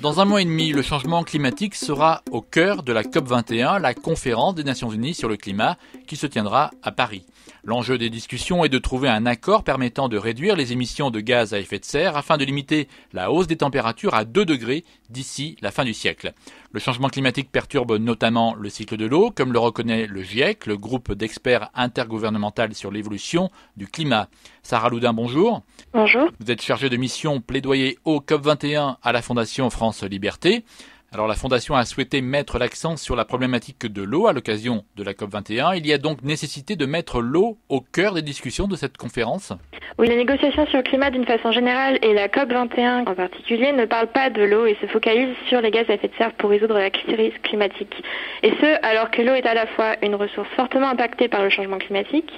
Dans un mois et demi, le changement climatique sera au cœur de la COP21, la conférence des Nations Unies sur le climat qui se tiendra à Paris. L'enjeu des discussions est de trouver un accord permettant de réduire les émissions de gaz à effet de serre afin de limiter la hausse des températures à 2 degrés d'ici la fin du siècle. Le changement climatique perturbe notamment le cycle de l'eau, comme le reconnaît le GIEC, le groupe d'experts intergouvernemental sur l'évolution du climat. Sarah Loudin, bonjour. Bonjour. Vous êtes chargée de mission plaidoyer au COP21 à la Fondation France Liberté. Alors la Fondation a souhaité mettre l'accent sur la problématique de l'eau à l'occasion de la COP21. Il y a donc nécessité de mettre l'eau au cœur des discussions de cette conférence. Oui, les négociations sur le climat d'une façon générale et la COP21 en particulier ne parlent pas de l'eau et se focalisent sur les gaz à effet de serre pour résoudre la crise climatique. Et ce, alors que l'eau est à la fois une ressource fortement impactée par le changement climatique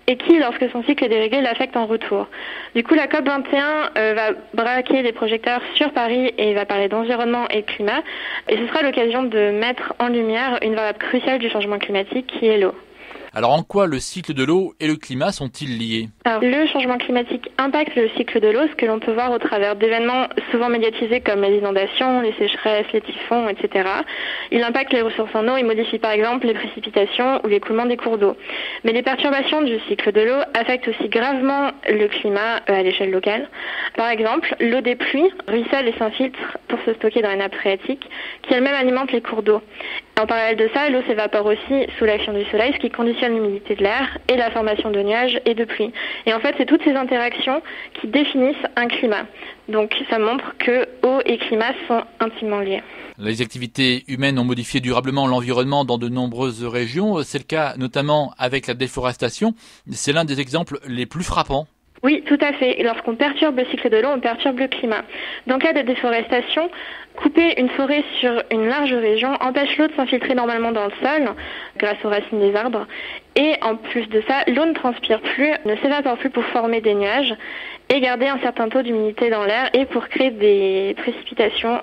et qui, lorsque son cycle est déréglé, l'affecte en retour. Du coup, la COP21 va braquer les projecteurs sur Paris et va parler d'environnement et de climat. Et ce sera l'occasion de mettre en lumière une variable cruciale du changement climatique qui est l'eau. Alors en quoi le cycle de l'eau et le climat sont-ils liés ? Alors, le changement climatique impacte le cycle de l'eau, ce que l'on peut voir au travers d'événements souvent médiatisés comme les inondations, les sécheresses, les typhons, etc. Il impacte les ressources en eau et modifie par exemple les précipitations ou l'écoulement des cours d'eau. Mais les perturbations du cycle de l'eau affectent aussi gravement le climat à l'échelle locale. Par exemple, l'eau des pluies ruisselle et s'infiltre pour se stocker dans les nappes phréatiques qui elles-mêmes alimentent les cours d'eau. En parallèle de ça, l'eau s'évapore aussi sous l'action du soleil, ce qui conditionne l'humidité de l'air et la formation de nuages et de pluie. Et en fait, c'est toutes ces interactions qui définissent un climat. Donc ça montre que eau et climat sont intimement liés. Les activités humaines ont modifié durablement l'environnement dans de nombreuses régions. C'est le cas notamment avec la déforestation. C'est l'un des exemples les plus frappants. Oui, tout à fait. Et lorsqu'on perturbe le cycle de l'eau, on perturbe le climat. Dans le cas de déforestation, couper une forêt sur une large région empêche l'eau de s'infiltrer normalement dans le sol, grâce aux racines des arbres. Et en plus de ça, l'eau ne transpire plus, ne s'évapore plus pour former des nuages et garder un certain taux d'humidité dans l'air et pour créer des précipitations.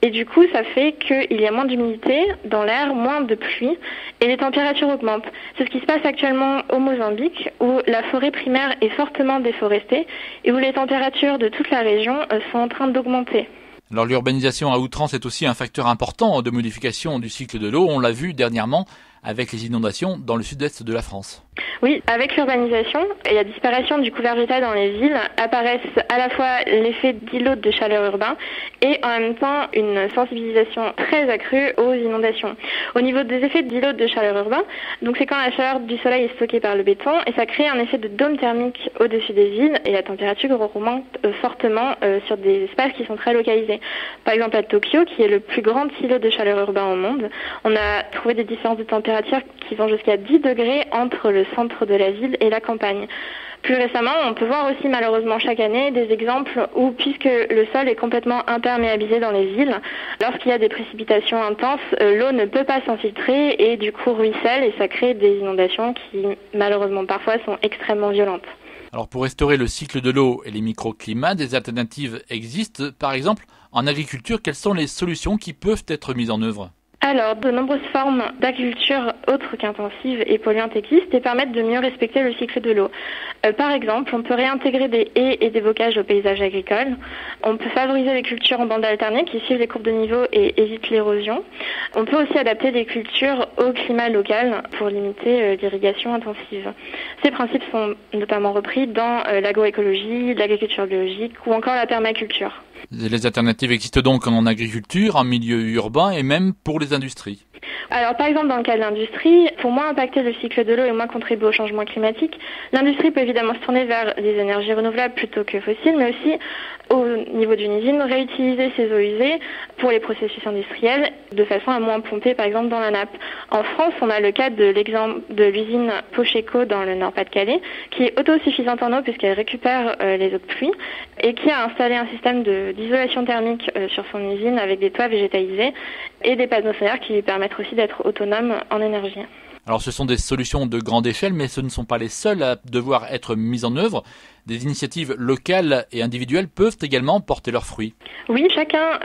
Et du coup, ça fait qu'il y a moins d'humidité dans l'air, moins de pluie, et les températures augmentent. C'est ce qui se passe actuellement au Mozambique, où la forêt primaire est fortement déforestée, et où les températures de toute la région sont en train d'augmenter. Alors l'urbanisation à outrance est aussi un facteur important de modification du cycle de l'eau. On l'a vu dernièrement avec les inondations dans le sud-est de la France. Oui, avec l'urbanisation et la disparition du couvert végétal dans les villes, apparaissent à la fois l'effet d'îlots de chaleur urbain et en même temps une sensibilisation très accrue aux inondations. Au niveau des effets d'îlots de chaleur urbain, donc c'est quand la chaleur du soleil est stockée par le béton et ça crée un effet de dôme thermique au-dessus des villes et la température remonte fortement sur des espaces qui sont très localisés. Par exemple à Tokyo, qui est le plus grand îlot de chaleur urbain au monde, on a trouvé des différences de température qui vont jusqu'à 10 degrés entre le centre de la ville et la campagne. Plus récemment, on peut voir aussi malheureusement chaque année des exemples où, puisque le sol est complètement imperméabilisé dans les villes, lorsqu'il y a des précipitations intenses, l'eau ne peut pas s'infiltrer et du coup ruisselle et ça crée des inondations qui malheureusement parfois sont extrêmement violentes. Alors pour restaurer le cycle de l'eau et les microclimats, des alternatives existent. Par exemple, en agriculture, quelles sont les solutions qui peuvent être mises en œuvre ? Alors, de nombreuses formes d'agriculture autres qu'intensives et polluantes existent et permettent de mieux respecter le cycle de l'eau. Par exemple, on peut réintégrer des haies et des bocages au paysage agricole. On peut favoriser les cultures en bande alternée qui suivent les courbes de niveau et évitent l'érosion. On peut aussi adapter les cultures au climat local pour limiter l'irrigation intensive. Ces principes sont notamment repris dans l'agroécologie, l'agriculture biologique ou encore la permaculture. Les alternatives existent donc en agriculture, en milieu urbain et même pour les industries. Alors par exemple dans le cas de l'industrie, pour moins impacter le cycle de l'eau et moins contribuer au changement climatique, l'industrie peut évidemment se tourner vers les énergies renouvelables plutôt que fossiles, mais aussi au niveau d'une usine, réutiliser ses eaux usées pour les processus industriels de façon à moins pomper par exemple dans la nappe. En France, on a le cas de l'exemple de l'usine Pocheco dans le Nord-Pas-de-Calais qui est autosuffisante en eau puisqu'elle récupère les eaux de pluie et qui a installé un système d'isolation thermique sur son usine avec des toits végétalisés et des panneaux solaires qui lui permettent aussi d'être autonome en énergie. Alors ce sont des solutions de grande échelle, mais ce ne sont pas les seules à devoir être mises en œuvre. Des initiatives locales et individuelles peuvent également porter leurs fruits. Oui, chacun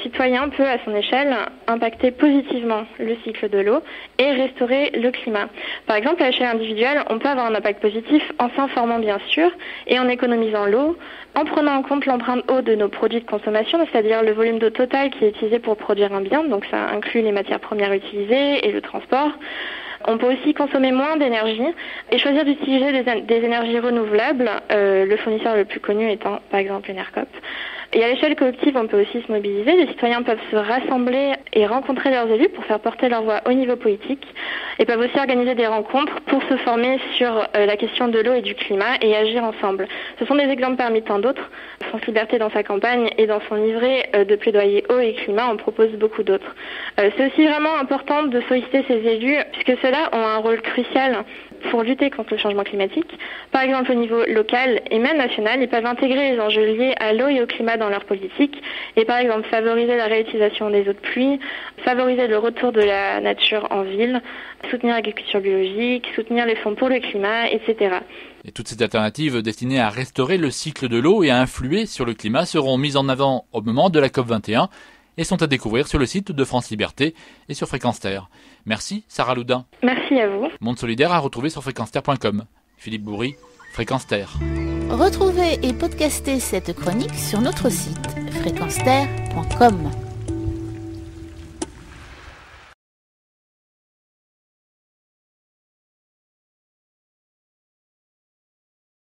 citoyen peut à son échelle impacter positivement le cycle de l'eau et restaurer le climat. Par exemple, à l'échelle individuelle, on peut avoir un impact positif en s'informant bien sûr et en économisant l'eau, en prenant en compte l'empreinte eau de nos produits de consommation, c'est-à-dire le volume d'eau total qui est utilisé pour produire un bien, donc ça inclut les matières premières utilisées et le transport. On peut aussi consommer moins d'énergie et choisir d'utiliser des énergies renouvelables, le fournisseur le plus connu étant par exemple l'ENERCOP. Et à l'échelle collective, on peut aussi se mobiliser. Les citoyens peuvent se rassembler et rencontrer leurs élus pour faire porter leur voix au niveau politique et peuvent aussi organiser des rencontres pour se former sur la question de l'eau et du climat et agir ensemble. Ce sont des exemples parmi tant d'autres. France Liberté, dans sa campagne et dans son livret de plaidoyer eau et climat, en propose beaucoup d'autres. C'est aussi vraiment important de solliciter ces élus puisque ceux-là ont un rôle crucial pour lutter contre le changement climatique. Par exemple, au niveau local et même national, ils peuvent intégrer les enjeux liés à l'eau et au climat dans leur politique et par exemple favoriser la réutilisation des eaux de pluie, favoriser le retour de la nature en ville, soutenir l'agriculture biologique, soutenir les fonds pour le climat, etc. Et toutes ces alternatives destinées à restaurer le cycle de l'eau et à influer sur le climat seront mises en avant au moment de la COP21 et sont à découvrir sur le site de France Liberté et sur Fréquence Terre. Merci Sarah Loudin. Merci à vous. Monde solidaire à retrouver sur fréquenceterre.com. Philippe Bourri, Fréquence Terre. Retrouvez et podcastez cette chronique sur notre site fréquenceterre.com.